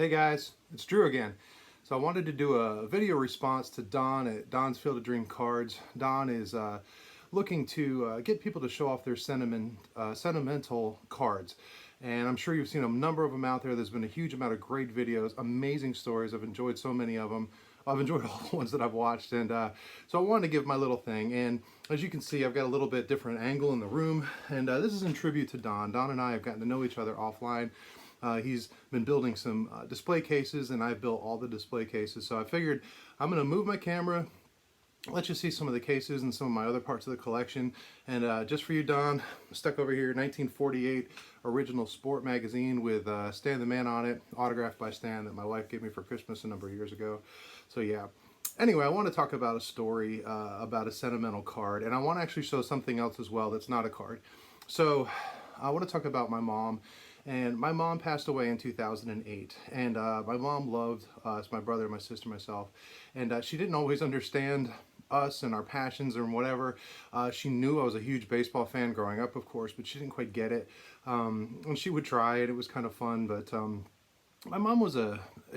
Hey guys, it's Drew again. So I wanted to do a video response to Don at Don's Field of Dream Cards. Don is looking to get people to show off their sentimental cards. And I'm sure you've seen a number of them out there. There's been a huge amount of great videos, amazing stories. I've enjoyed so many of them. I've enjoyed all the ones that I've watched, and so I wanted to give my little thing. And as you can see, I've got a little bit different angle in the room, and this is in tribute to Don. Don and I have gotten to know each other offline. He's been building some display cases, and I've built all the display cases. So I figured I'm going to move my camera, let you see some of the cases and some of my other parts of the collection. And just for you, Don, stuck over here, 1948 original sport magazine with Stan the Man on it, autographed by Stan, that my wife gave me for Christmas a number of years ago. So yeah. Anyway, I want to talk about a story about a sentimental card, and I want to actually show something else as well that's not a card. So I want to talk about my mom. And my mom passed away in 2008, and my mom loved us, my brother, my sister, myself, and she didn't always understand us and our passions or whatever. She knew I was a huge baseball fan growing up, of course, but she didn't quite get it. And she would try it. It was kind of fun, but my mom was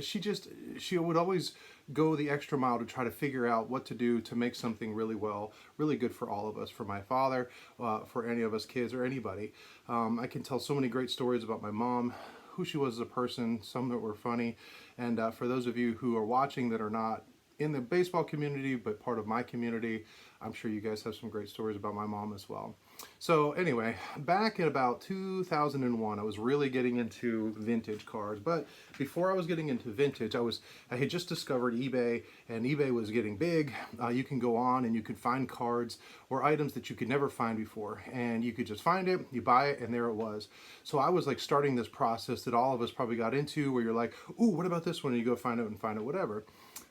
she would always go the extra mile to try to figure out what to do to make something really good for all of us, for my father, for any of us kids or anybody. I can tell so many great stories about my mom, who she was as a person, some that were funny. And for those of you who are watching that are not in the baseball community, but part of my community, I'm sure you guys have some great stories about my mom as well. So anyway, back in about 2001, I was really getting into vintage cards. But before I was getting into vintage, I had just discovered eBay, and eBay was getting big. You can go on and you can find cards or items that you could never find before, and you could just find it, you buy it, and there it was. So I was like starting this process that all of us probably got into, where you're like, ooh, what about this one? And you go find it, whatever.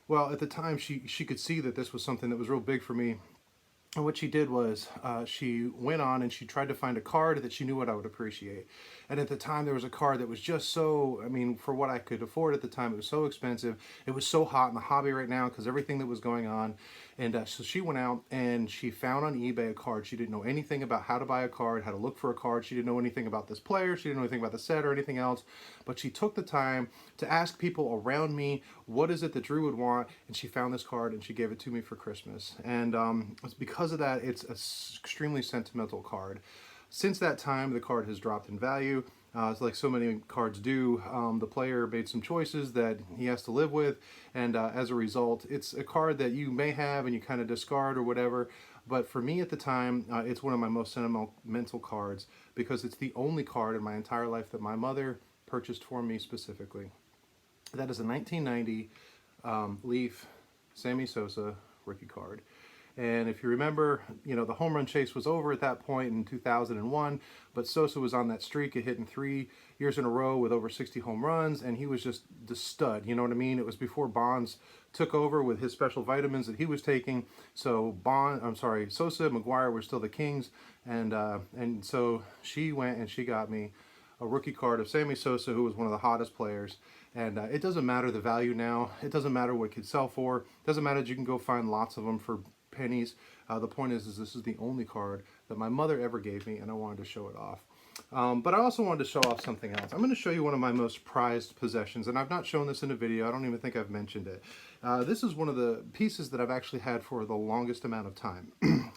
Well, at the time, she could see that this was something that was real big for me. And what she did was she went on and she tried to find a card that she knew what I would appreciate. And at the time, there was a card that was just so, I mean, for what I could afford at the time, it was so expensive. It was so hot in the hobby right now because everything that was going on. And so she went out and she found on eBay a card. She didn't know anything about how to buy a card, how to look for a card. She didn't know anything about this player. She didn't know anything about the set or anything else. But she took the time to ask people around me, what is it that Drew would want? And she found this card and she gave it to me for Christmas. And it's because of that, it's an extremely sentimental card. Since that time, the card has dropped in value. It's like so many cards do. The player made some choices that he has to live with, and as a result, it's a card that you may have and you kind of discard or whatever. But for me at the time, it's one of my most sentimental cards because it's the only card in my entire life that my mother purchased for me specifically. That is a 1990 Leaf Sammy Sosa rookie card. And if you remember, you know, the home run chase was over at that point in 2001, but Sosa was on that streak of hitting 3 years in a row with over 60 home runs, and he was just the stud, you know what I mean? It was before Bonds took over with his special vitamins that he was taking. So Sosa, McGuire were still the kings, and so she went and she got me a rookie card of Sammy Sosa, who was one of the hottest players. And it doesn't matter the value now. It doesn't matter what it could sell for. It doesn't matter that you can go find lots of them for pennies. The point is this is the only card that my mother ever gave me, and I wanted to show it off. But I also wanted to show off something else. I'm going to show you one of my most prized possessions, and I've not shown this in a video. I don't even think I've mentioned it. This is one of the pieces that I've actually had for the longest amount of time.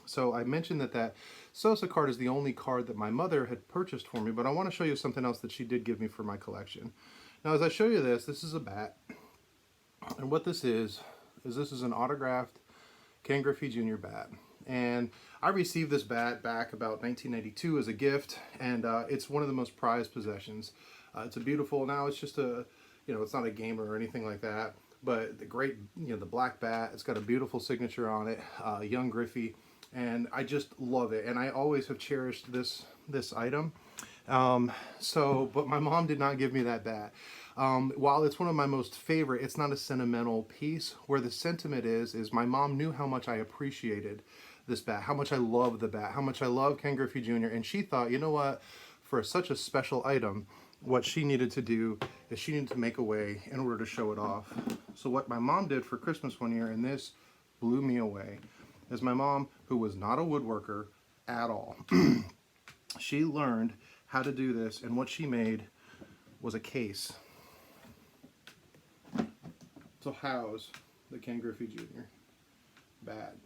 So I mentioned that Sosa card is the only card that my mother had purchased for me, but I want to show you something else that she did give me for my collection. Now, as I show you this is a bat, and what this is an autographed Ken Griffey Jr. bat. And I received this bat back about 1992 as a gift, and it's one of the most prized possessions. It's a beautiful, now it's just a, you know, it's not a gamer or anything like that, but the great, you know, the black bat, it's got a beautiful signature on it, young Griffey, and I just love it. And I always have cherished this item. But my mom did not give me that bat. While it's one of my most favorite, it's not a sentimental piece. Where the sentiment is my mom knew how much I appreciated this bat, how much I love the bat, how much I love Ken Griffey Jr. And she thought, you know what, for such a special item, what she needed to do is she needed to make a way in order to show it off. So what my mom did for Christmas one year, and this blew me away, is my mom, who was not a woodworker at all, she learned how to do this, and what she made was a case. to house the Ken Griffey Jr. bat.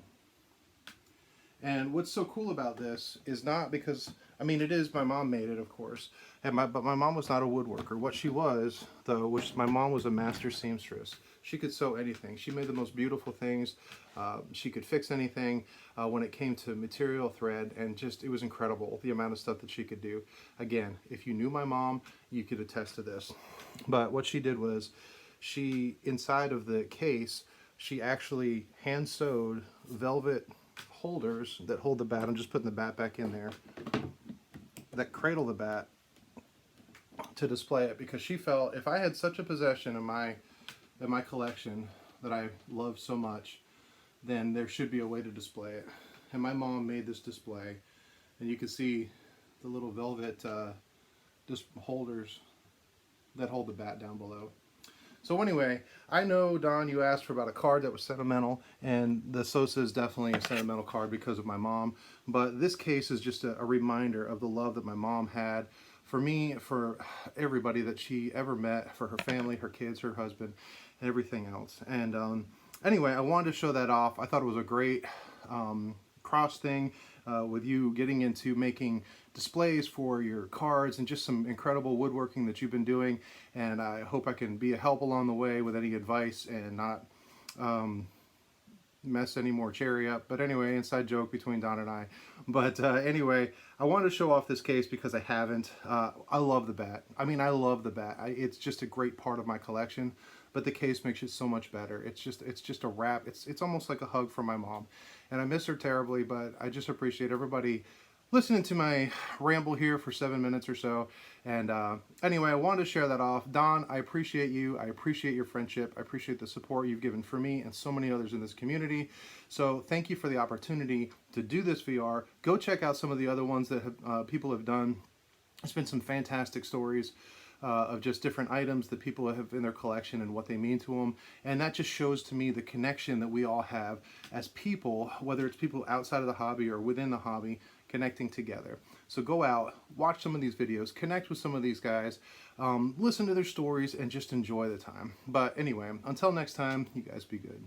And what's so cool about this is not because, I mean, it is, my mom made it, of course, but my mom was not a woodworker. What she was, though, was my mom was a master seamstress. She could sew anything. She made the most beautiful things. She could fix anything when it came to material, thread, and just, it was incredible, the amount of stuff that she could do. Again, if you knew my mom, you could attest to this. But what she did was, she, inside of the case, she actually hand sewed velvet holders that hold the bat. I'm just putting the bat back in there, that cradle the bat to display it, because she felt if I had such a possession in my collection that I love so much, then there should be a way to display it. And my mom made this display, and you can see the little velvet just holders that hold the bat down below. So anyway, I know, Don, you asked for about a card that was sentimental, and the Sosa is definitely a sentimental card because of my mom, but this case is just a reminder of the love that my mom had for me, for everybody that she ever met, for her family, her kids, her husband, and everything else. And anyway, I wanted to show that off. I thought it was a great cross thing with you getting into making displays for your cards and just some incredible woodworking that you've been doing, and I hope I can be a help along the way with any advice and not mess any more cherry up. But anyway, inside joke between Don and I. But anyway, I wanted to show off this case because I haven't. I love the bat. I mean, I love the bat. It's just a great part of my collection, but the case makes it so much better. It's just a wrap. It's almost like a hug from my mom, and I miss her terribly, but I just appreciate everybody listening to my ramble here for 7 minutes or so. And anyway, I wanted to share that off. Don, I appreciate you. I appreciate your friendship. I appreciate the support you've given for me and so many others in this community. So thank you for the opportunity to do this VR. Go check out some of the other ones that people have done. It's been some fantastic stories of just different items that people have in their collection and what they mean to them. And that just shows to me the connection that we all have as people, whether it's people outside of the hobby or within the hobby, connecting together. So go out, watch some of these videos, connect with some of these guys, listen to their stories, and just enjoy the time. But anyway, until next time, you guys be good.